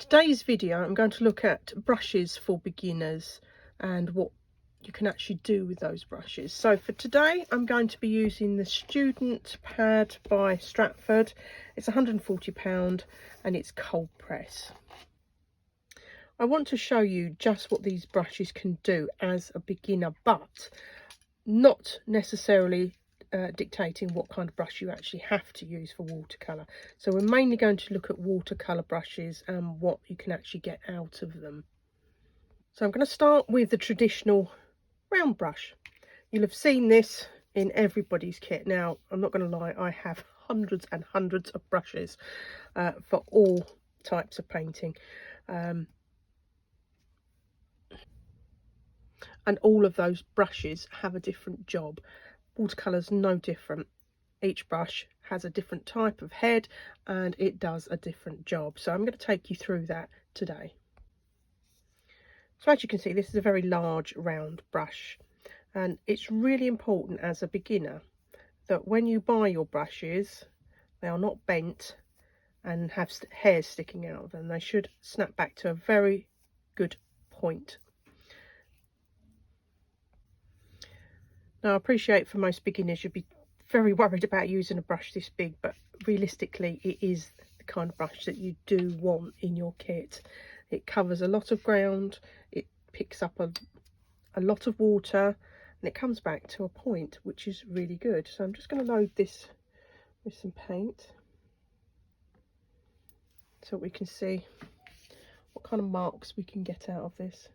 Today's video I'm going to look at brushes for beginners and what you can actually do with those brushes. So for today I'm going to be using the Student pad by Stratford. It's £140 and it's cold press. I want to show you just what these brushes can do as a beginner, but not necessarily dictating what kind of brush you actually have to use for watercolour. So we're mainly going to look at watercolour brushes and what you can actually get out of them. So I'm going to start with the traditional round brush. You'll have seen this in everybody's kit. Now, I'm not going to lie, I have hundreds and hundreds of brushes for all types of painting. And all of those brushes have a different job. Watercolour's no different. Each brush has a different type of head and it does a different job. So I'm going to take you through that today. So as you can see, this is a very large round brush, and it's really important as a beginner that when you buy your brushes, they are not bent and have hairs sticking out of them. They should snap back to a very good point. Now I appreciate for most beginners you'd be very worried about using a brush this big, but realistically it is the kind of brush that you do want in your kit. It covers a lot of ground, it picks up a lot of water, and it comes back to a point, which is really good. So I'm just going to load this with some paint so we can see what kind of marks we can get out of this.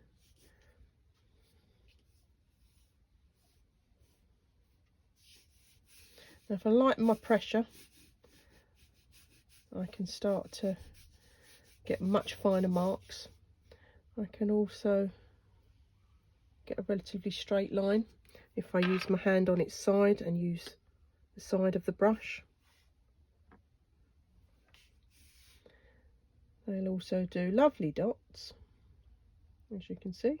Now if I lighten my pressure, I can start to get much finer marks. I can also get a relatively straight line if I use my hand on its side and use the side of the brush. They'll also do lovely dots, as you can see.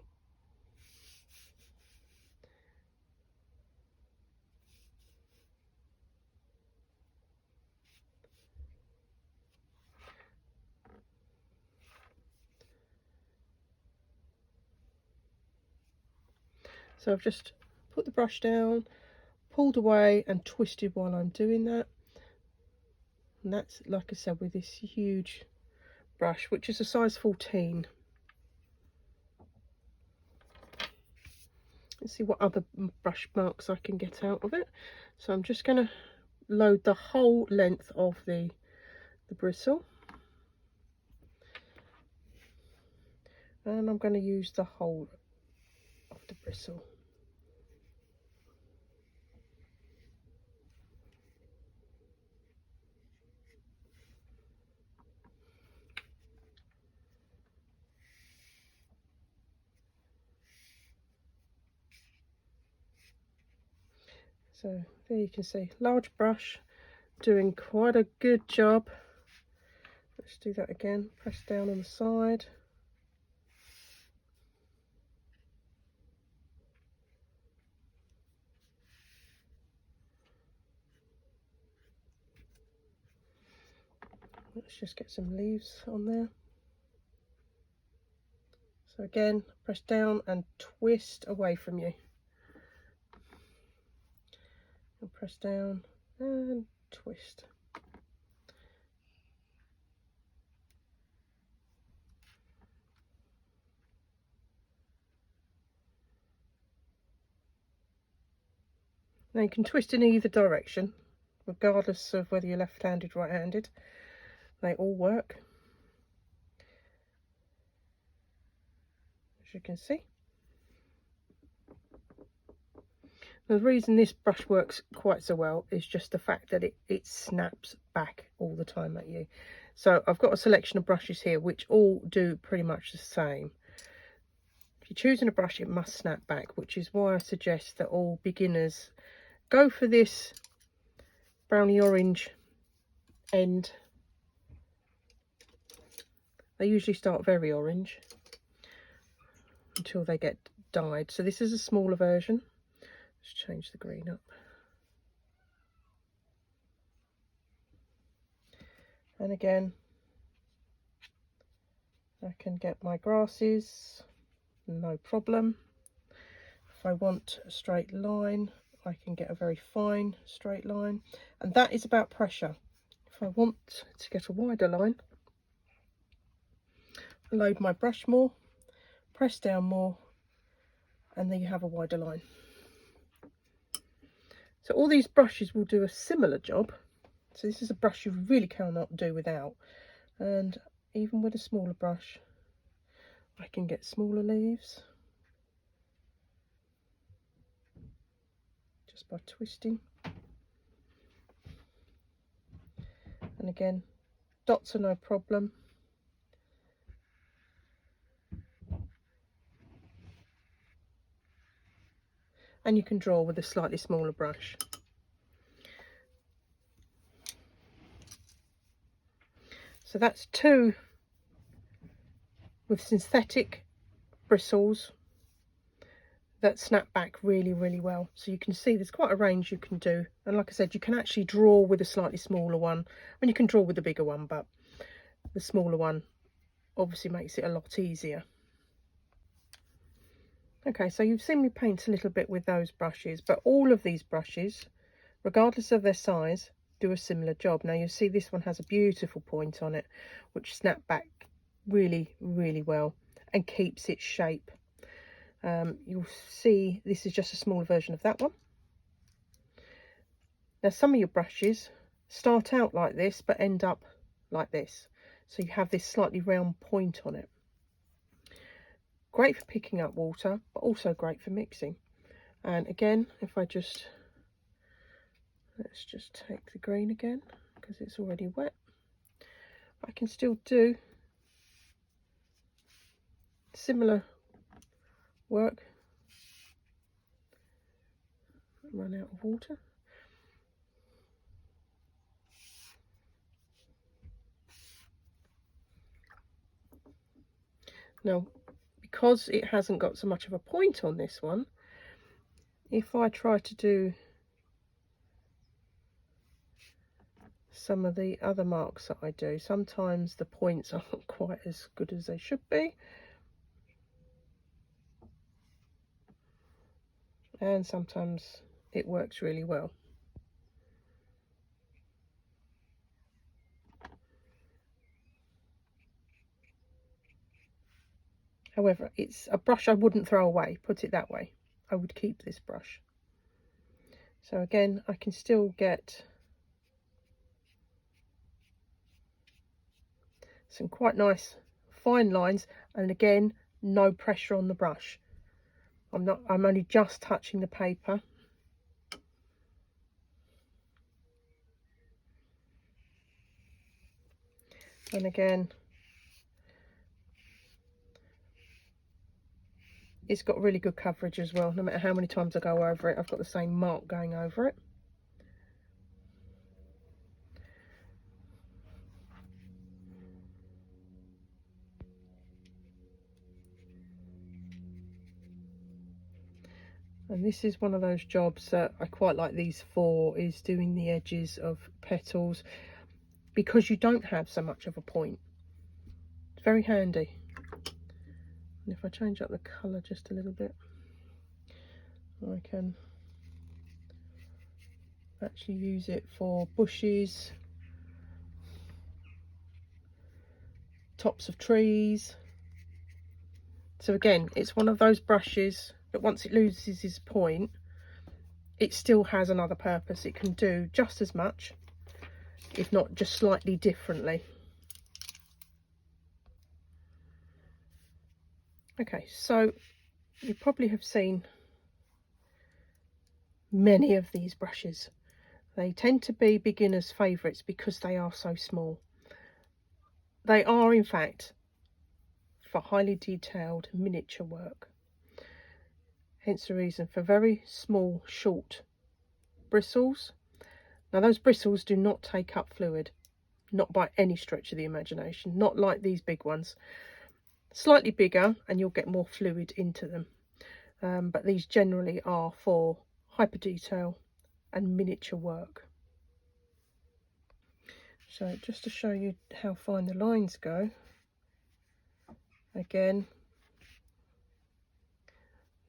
So I've just put the brush down, pulled away and twisted while I'm doing that. And that's, like I said, with this huge brush, which is a size 14. Let's see what other brush marks I can get out of it. So I'm just going to load the whole length of the bristle. And I'm going to use the whole of the bristle. So there you can see, large brush, doing quite a good job. Let's do that again, press down on the side. Let's just get some leaves on there. So again, press down and twist away from you. And press down and twist. Now you can twist in either direction, regardless of whether you're left-handed or right-handed. They all work, as you can see. The reason this brush works quite so well is just the fact that it snaps back all the time at you. So I've got a selection of brushes here which all do pretty much the same. If you're choosing a brush, it must snap back, which is why I suggest that all beginners go for this browny orange end. They usually start very orange until they get dyed. So this is a smaller version. Let's change the green up. And again, I can get my grasses, no problem. If I want a straight line, I can get a very fine straight line, and that is about pressure. If I want to get a wider line, I load my brush more, press down more, and then you have a wider line. So all these brushes will do a similar job. So this is a brush you really cannot do without, and even with a smaller brush I can get smaller leaves just by twisting. And again, dots are no problem. And you can draw with a slightly smaller brush. So that's 2 with synthetic bristles that snap back really, really well. So you can see there's quite a range you can do. And like I said, you can actually draw with a slightly smaller one. I mean, you can draw with a bigger one, but the smaller one obviously makes it a lot easier. Okay, so you've seen me paint a little bit with those brushes, but all of these brushes, regardless of their size, do a similar job. Now you see this one has a beautiful point on it, which snap back really, really well and keeps its shape. You'll see this is just a smaller version of that one. Now some of your brushes start out like this but end up like this, so you have this slightly round point on it. Great for picking up water, but also great for mixing. And again, if I just, let's just take the green again because it's already wet, I can still do similar work. Run out of water. Now, because it hasn't got so much of a point on this one, if I try to do some of the other marks that I do, sometimes the points aren't quite as good as they should be. And sometimes it works really well. However, it's a brush I wouldn't throw away, put it that way. I would keep this brush. So again, I can still get some quite nice fine lines, and again, no pressure on the brush. I'm only just touching the paper. And again, it's got really good coverage as well. No matter how many times I go over it, I've got the same mark going over it. And this is one of those jobs that I quite like these for, is doing the edges of petals, because you don't have so much of a point. It's very handy. And if I change up the colour just a little bit, I can actually use it for bushes, tops of trees. So again, it's one of those brushes that once it loses its point, it still has another purpose. It can do just as much, if not just slightly differently. Okay, so you probably have seen many of these brushes. They tend to be beginners' favourites because they are so small. They are, in fact, for highly detailed miniature work. Hence the reason for very small, short bristles. Now those bristles do not take up fluid, not by any stretch of the imagination, not like these big ones. Slightly bigger and you'll get more fluid into them. But these generally are for hyper detail and miniature work. So just to show you how fine the lines go, Again,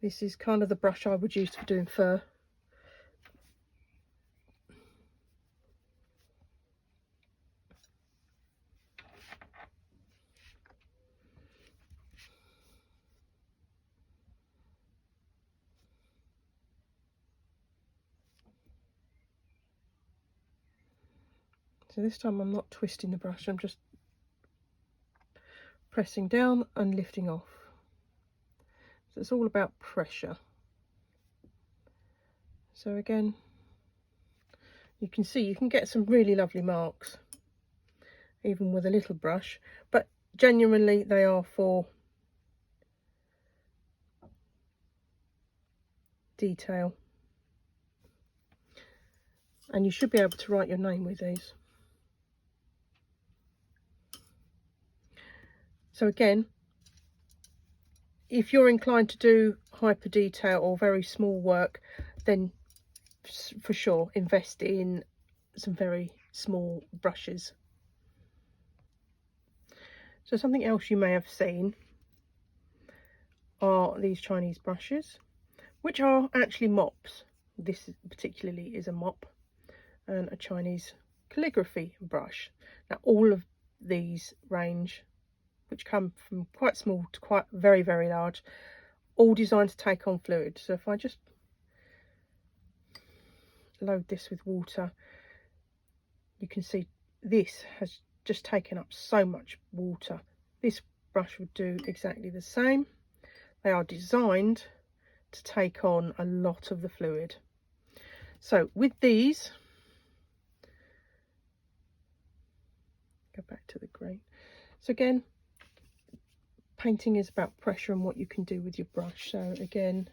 this is kind of the brush I would use for doing fur. So this time I'm not twisting the brush, I'm just pressing down and lifting off. So it's all about pressure. So again, you can see you can get some really lovely marks even with a little brush, but genuinely they are for detail. And you should be able to write your name with these. So again, if you're inclined to do hyper detail or very small work, then for sure invest in some very small brushes. So something else you may have seen are these Chinese brushes, which are actually mops. This particularly is a mop and a Chinese calligraphy brush. Now all of these range, which come from quite small to quite very, very large, all designed to take on fluid. So if I just load this with water, you can see this has just taken up so much water. This brush would do exactly the same. They are designed to take on a lot of the fluid. So with these, go back to the green. So again, painting is about pressure and what you can do with your brush. So again,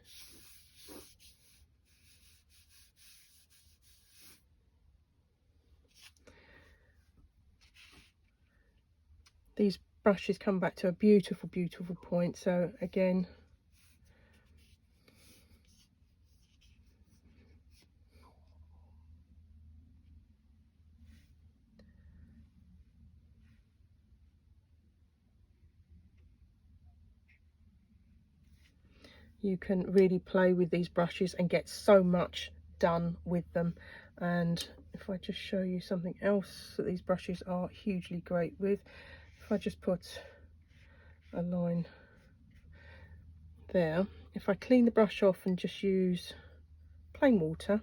these brushes come back to a beautiful, beautiful point. So again, you can really play with these brushes and get so much done with them. And if I just show you something else that these brushes are hugely great with, if I just put a line there, if I clean the brush off and just use plain water,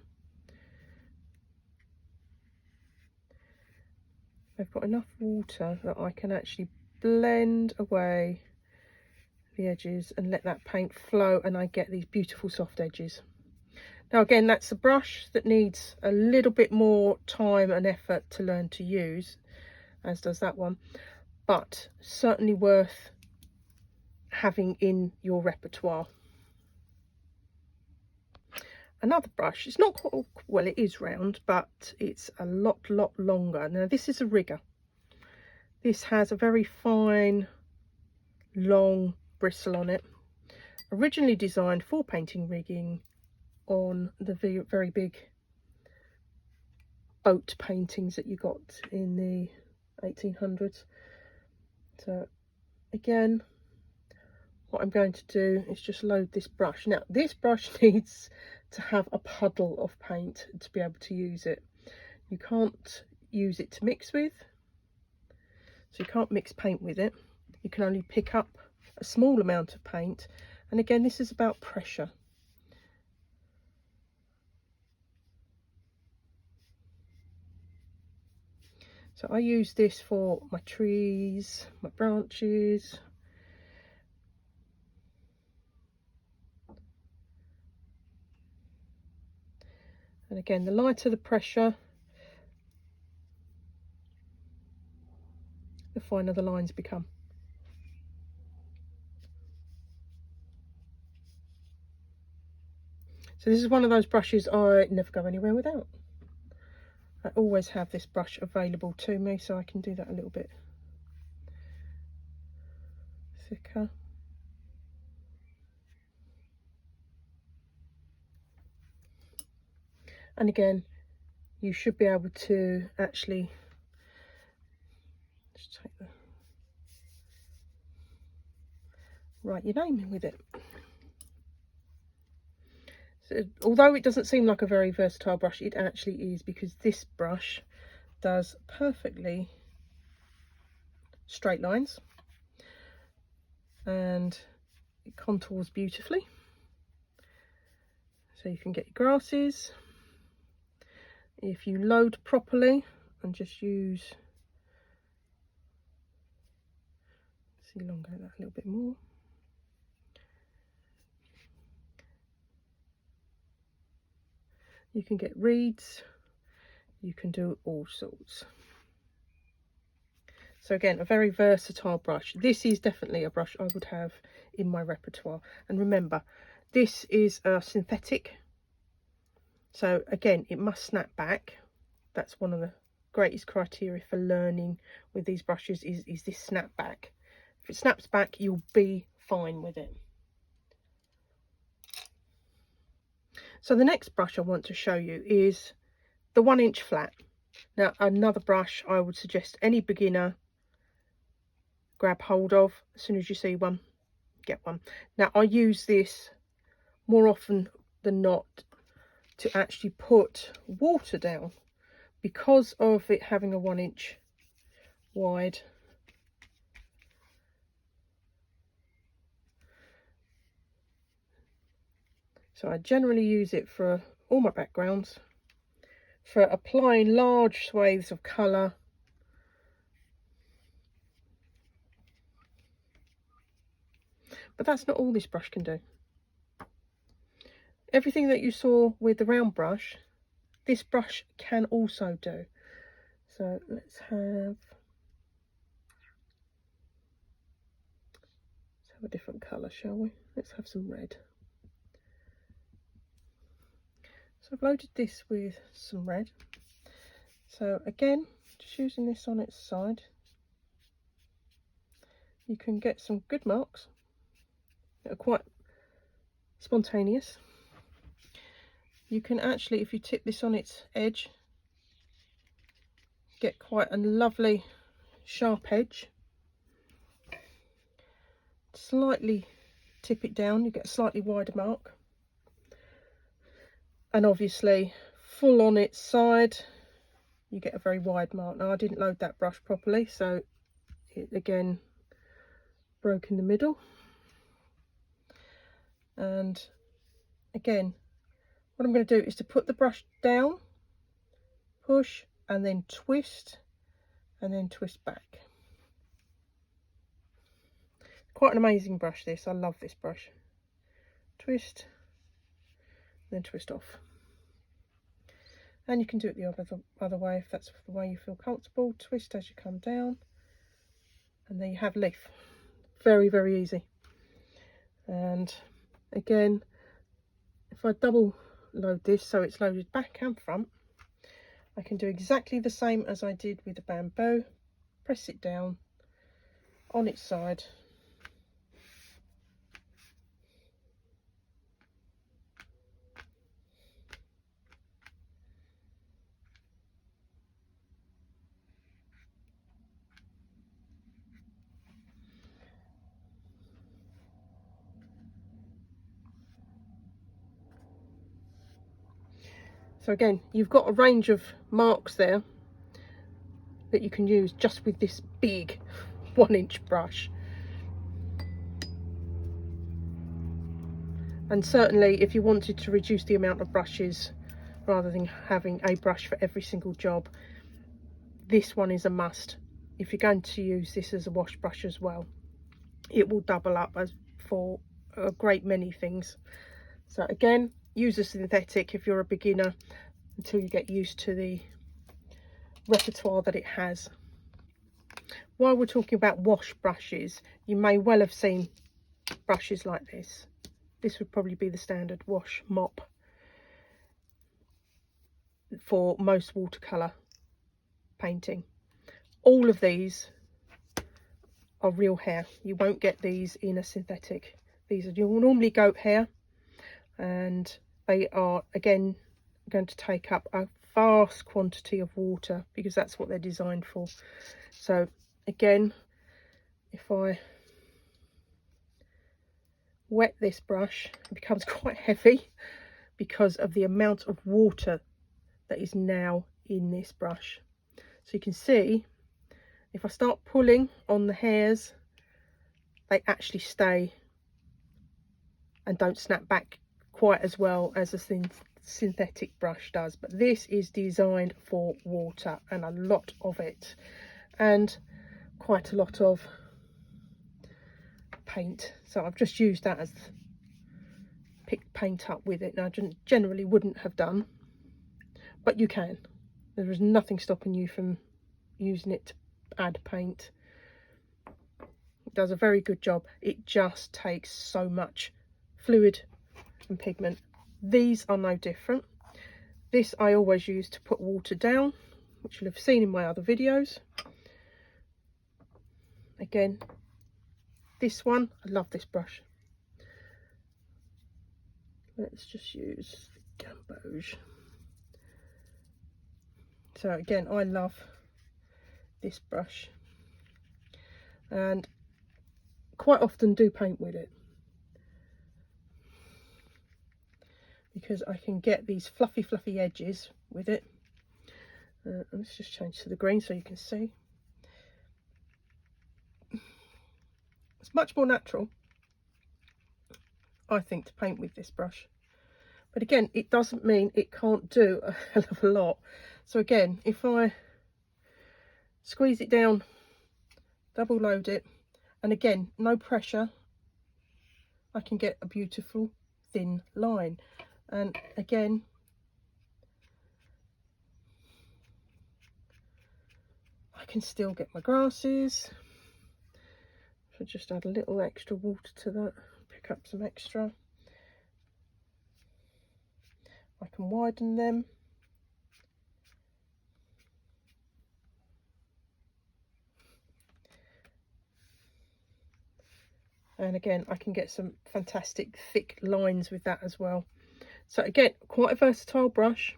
I've got enough water that I can actually blend away the edges and let that paint flow, and I get these beautiful soft edges. Now again, that's a brush that needs a little bit more time and effort to learn to use, as does that one, but certainly worth having in your repertoire. Another brush, it's not quite, well, it is round, but it's a lot longer. Now this is a rigger. This has a very fine, long bristle on it, originally designed for painting rigging on the very big boat paintings that you got in the 1800s. So again, what I'm going to do is just load this brush. Now this brush needs to have a puddle of paint to be able to use it. You can't use it to mix with, so you can't mix paint with it. You can only pick up a small amount of paint, and again, this is about pressure. So I use this for my trees, my branches. And again, the lighter the pressure, the finer the lines become. So this is one of those brushes I never go anywhere without. I always have this brush available to me, so I can do that a little bit thicker. And again, you should be able to actually just take the write your name in with it. So, although it doesn't seem like a very versatile brush, it actually is, because this brush does perfectly straight lines and it contours beautifully. So you can get your grasses. If you load properly and just use, let's elongate that a little bit more. You can get reeds, you can do all sorts. So again, a very versatile brush. This is definitely a brush I would have in my repertoire. And remember, this is a synthetic. So again, it must snap back. That's one of the greatest criteria for learning with these brushes is this snap back. If it snaps back, you'll be fine with it. So the next brush I want to show you is the 1-inch flat. Now, another brush I would suggest any beginner grab hold of. As soon as you see one, get one. Now, I use this more often than not to actually put water down, because of it having a 1-inch wide. So I generally use it for all my backgrounds, for applying large swathes of colour. But that's not all this brush can do. Everything that you saw with the round brush, this brush can also do. So let's have a different colour, shall we? Let's have some red. So I've loaded this with some red. So again, just using this on its side, you can get some good marks that are quite spontaneous. You can actually, if you tip this on its edge, get quite a lovely sharp edge. Slightly tip it down, you get a slightly wider mark. And obviously, full on its side, you get a very wide mark. Now, I didn't load that brush properly, so it again broke in the middle. And again, what I'm going to do is to put the brush down, push, and then twist back. Quite an amazing brush this. I love this brush. Twist, then twist off. And you can do it the other way if that's the way you feel comfortable. Twist as you come down, and there you have leaf. Very, very easy. And again, if I double load this so it's loaded back and front, I can do exactly the same as I did with the bamboo. Press it down on its side. So again, you've got a range of marks there that you can use just with this big 1-inch brush. And certainly if you wanted to reduce the amount of brushes rather than having a brush for every single job, this one is a must. If you're going to use this as a wash brush as well, it will double up as for a great many things. So again, use a synthetic if you're a beginner until you get used to the repertoire that it has. While we're talking about wash brushes, you may well have seen brushes like this. This would probably be the standard wash mop for most watercolour painting. All of these are real hair. You won't get these in a synthetic. These are normally goat hair, and they are again going to take up a vast quantity of water because that's what they're designed for. So again, if I wet this brush, it becomes quite heavy because of the amount of water that is now in this brush. So you can see if I start pulling on the hairs, they actually stay and don't snap back quite as well as a synthetic brush does. But this is designed for water, and a lot of it, and quite a lot of paint. So I've just used that as picked paint up with it. Now I generally wouldn't have done, but you can. There is nothing stopping you from using it to add paint. It does a very good job. It just takes so much fluid and pigment. These are no different. This I always use to put water down, which you'll have seen in my other videos. Again, this one, I love this brush. Let's just use the gamboge. So again, I love this brush, and quite often do paint with it, because I can get these fluffy edges with it. Let's just change to the green so you can see. It's much more natural, I think, to paint with this brush. But again, it doesn't mean it can't do a hell of a lot. So again, if I squeeze it down, double load it, and again, no pressure, I can get a beautiful thin line. And again, I can still get my grasses. So just add a little extra water to that, pick up some extra. I can widen them. And again, I can get some fantastic thick lines with that as well. So again, quite a versatile brush,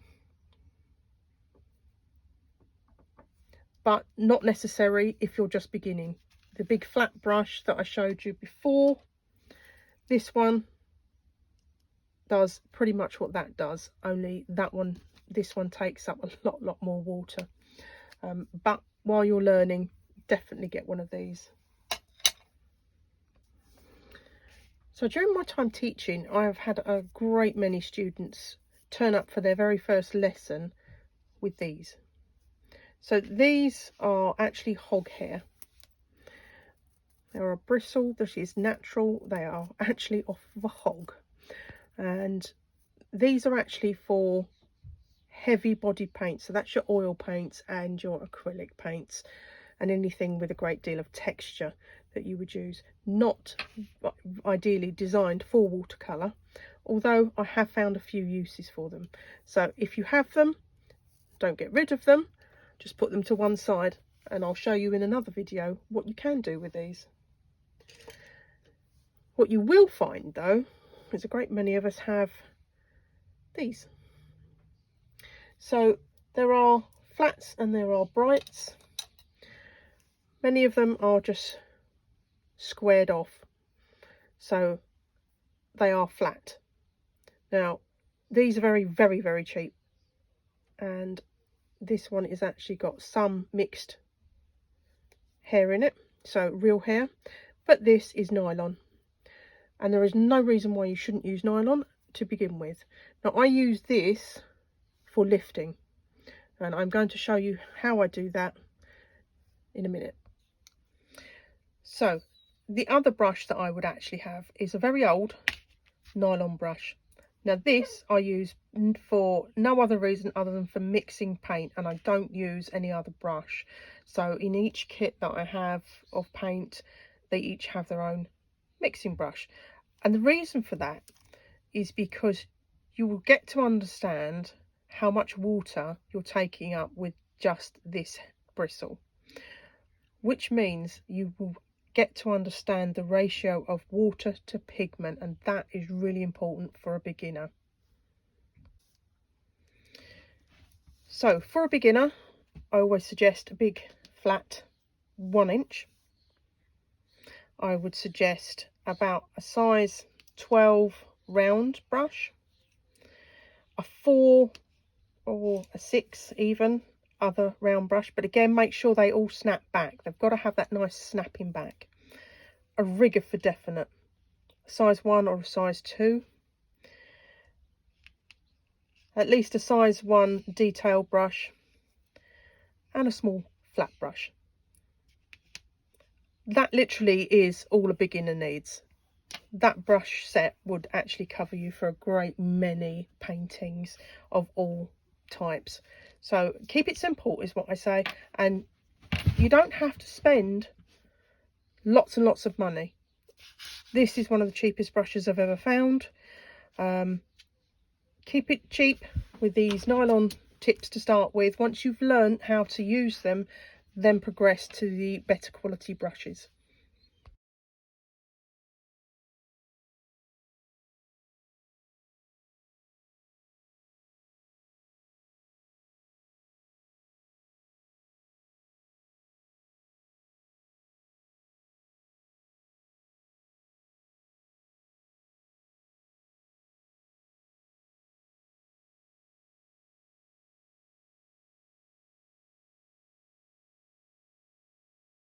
but not necessary if you're just beginning. The big flat brush that I showed you before, this one does pretty much what that does, only this one takes up a lot more water. But while you're learning, definitely get one of these. So during my time teaching, I have had a great many students turn up for their very first lesson with these. So these are actually hog hair. They're a bristle that is natural. They are actually off of a hog. And these are actually for heavy body paints. So that's your oil paints and your acrylic paints and anything with a great deal of texture that you would use. Not ideally designed for watercolour, although I have found a few uses for them. So if you have them, don't get rid of them, just put them to one side, and I'll show you in another video what you can do with these. What you will find though is a great many of us have these. So there are flats and there are brights. Many of them are just squared off, so they are flat. Now these are very cheap, and this one is actually got some mixed hair in it, so real hair, but this is nylon, and there is no reason why you shouldn't use nylon to begin with. Now I use this for lifting, and I'm going to show you how I do that in a minute. So the other brush that I would actually have is a very old nylon brush. Now this I use for no other reason other than for mixing paint, and I don't use any other brush. So in each kit that I have of paint, they each have their own mixing brush. And the reason for that is because you will get to understand how much water you're taking up with just this bristle, which means you will get to understand the ratio of water to pigment, and that is really important for a beginner. So for a beginner, I always suggest a big flat 1 inch. I would suggest about a size 12 round brush, a 4 or a 6 even other round brush, but again make sure they all snap back. They've got to have that nice snapping back. A rigger for definite, a size 1 or a size 2, at least a size 1 detail brush, and a small flat brush. That literally is all a beginner needs. That brush set would actually cover you for a great many paintings of all types. So keep it simple is what I say, and you don't have to spend lots and lots of money. This is one of the cheapest brushes I've ever found. Keep it cheap with these nylon tips to start with. Once you've learned how to use them, then progress to the better quality brushes.